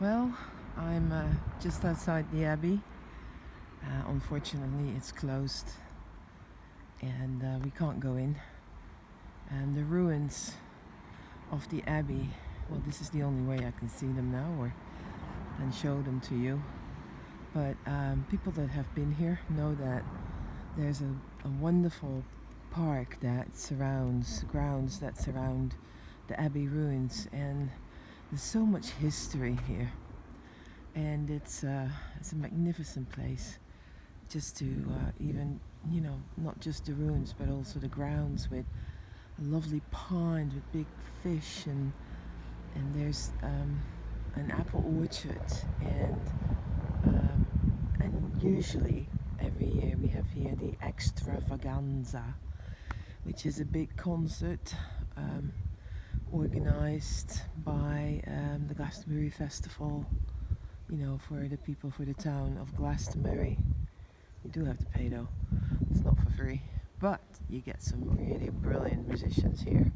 Well, I'm just outside the Abbey. Unfortunately, it's closed and we can't go in. And the ruins of the Abbey, well, this is the only way I can see them now or and show them to you. But people that have been here know that there's a wonderful park that surrounds grounds that surround the Abbey ruins, and there's so much history here. And it's a magnificent place just to even not just the ruins but also the grounds with a lovely pond with big fish, and there's an apple orchard, and usually every year we have here the extravaganza, which is a big concert organized by the Glastonbury Festival, for the people, for the town of Glastonbury. You do have to pay though, it's not for free, but you get some really brilliant musicians here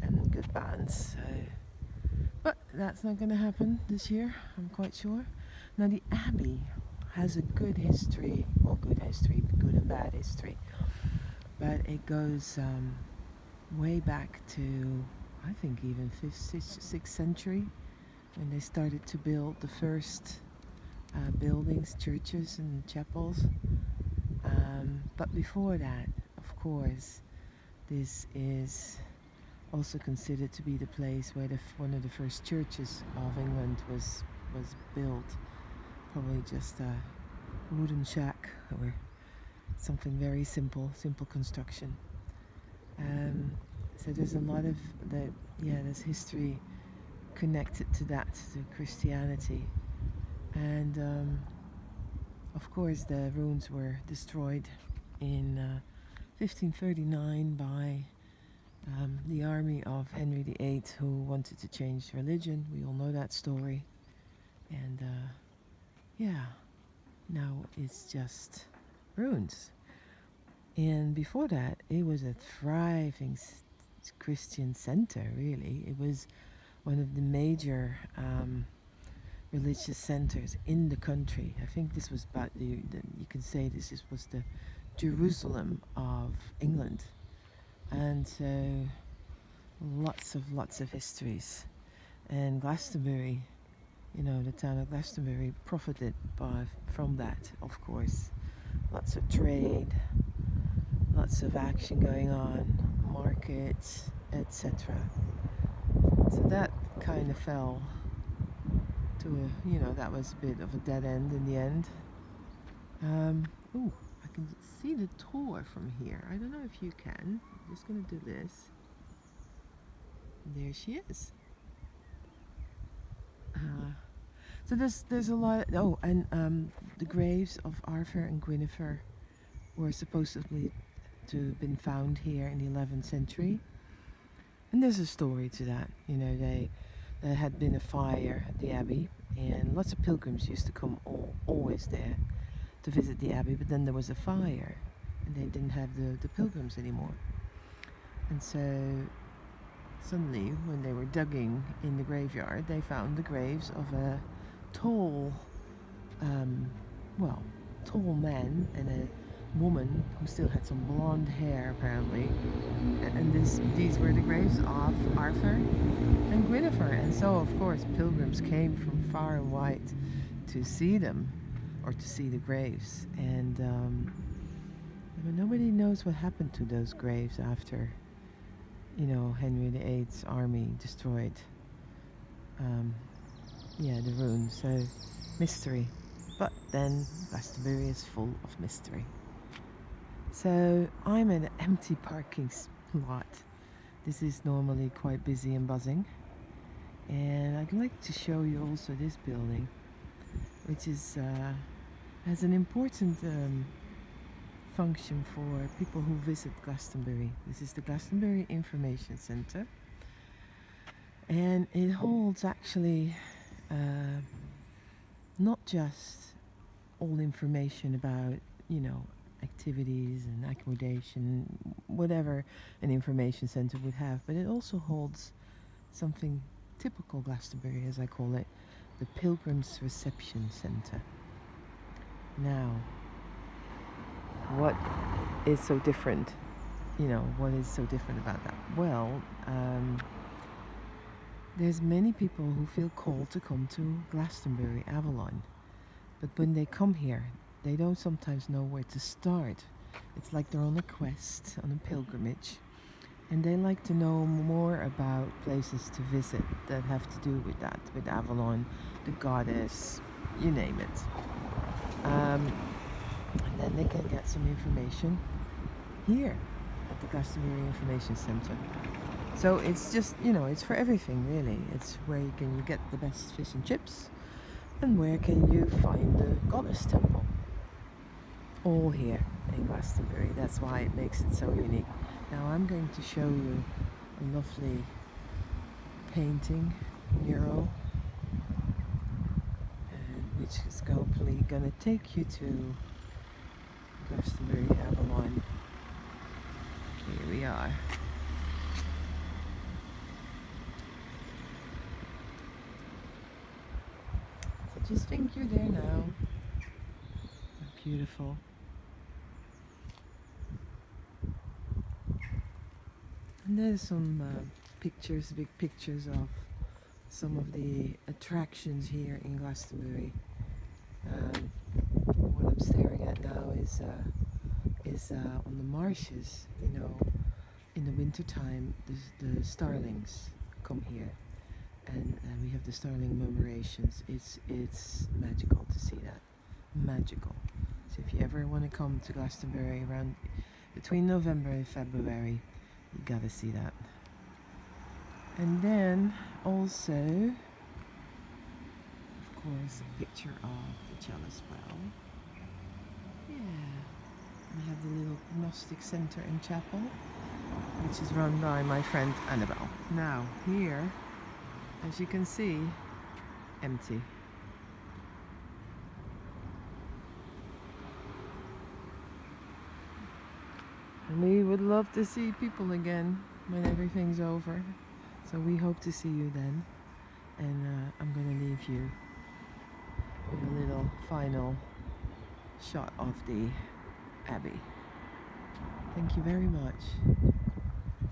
and good bands. But that's not going to happen this year, I'm quite sure. Now the Abbey has a good history, good and bad history, but it goes way back to, I think, even 5th, 6th century, when they started to build the first buildings, churches and chapels. But before that, of course, this is also considered to be the place where one of the first churches of England was built. Probably just a wooden shack or something very simple construction. So there's a lot of that. Yeah, there's history connected to that, to Christianity, and of course the ruins were destroyed in 1539 by the army of Henry VIII, who wanted to change religion. We all know that story. And yeah, now it's just ruins. And before that, it was a thriving Christian center, really. It was one of the major religious centers in the country. I think this was about you can say was the Jerusalem of England. And so lots of histories. And Glastonbury, the town of Glastonbury profited from that, of course. Lots of trade, lots of action going on, markets, etc. So that kind of fell to that was a bit of a dead end in the end. Oh, I can see the tour from here. I don't know if you can. I'm just gonna do this. There she is. So there's a lot. Oh, and the graves of Arthur and Guinevere were supposedly to have been found here in the 11th century. And there's a story to that. There had been a fire at the Abbey, and lots of pilgrims used to come always there to visit the Abbey. But then there was a fire, and they didn't have the pilgrims anymore. And so suddenly, when they were digging in the graveyard, they found the graves of a tall man and a woman who still had some blonde hair, apparently. And these were the graves of Arthur and Guinevere. And so, of course, pilgrims came from far and wide to see them, or to see the graves. And nobody knows what happened to those graves after Henry VIII's army destroyed the ruins. So mystery. But then Glastonbury is full of mystery. So I'm in an empty parking lot. This is normally quite busy and buzzing. And I'd like to show you also this building, which is has an important function for people who visit Glastonbury. This is the Glastonbury Information Centre, and it holds actually not just all information about activities and accommodation, whatever an information centre would have, but it also holds something typical Glastonbury, as I call it, the Pilgrim's Reception Center. Now, what is so different? What is so different about that? Well, there's many people who feel called to come to Glastonbury, Avalon. But when they come here, they don't sometimes know where to start. It's like they're on a quest, on a pilgrimage. And they like to know more about places to visit that have to do with that, with Avalon, the goddess, you name it. And then they can get some information here at the Glastonbury Information Center. So it's just, it's for everything really. It's where you get the best fish and chips, and where can you find the goddess temple. All here in Glastonbury. That's why it makes it so unique. Now I'm going to show you a lovely painting, mural, which is hopefully going to take you to Glastonbury, Avalon. Here we are. So just think you're there now. Beautiful. And there's some pictures, big pictures of some of the attractions here in Glastonbury. What I'm staring at now is on the marshes. In the winter time, the starlings come here, and we have the starling murmurations. It's magical to see that. Magical. So if you ever want to come to Glastonbury around between November and February, you gotta see that. And then also, of course, a picture of the Chalice Well. Yeah. We have the little Gnostic Center and Chapel, which is run by my friend Annabelle. Now, here, as you can see, empty. And we would love to see people again when everything's over. So we hope to see you then. And I'm going to leave you with a little final shot of the Abbey. Thank you very much.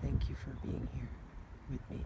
Thank you for being here with me.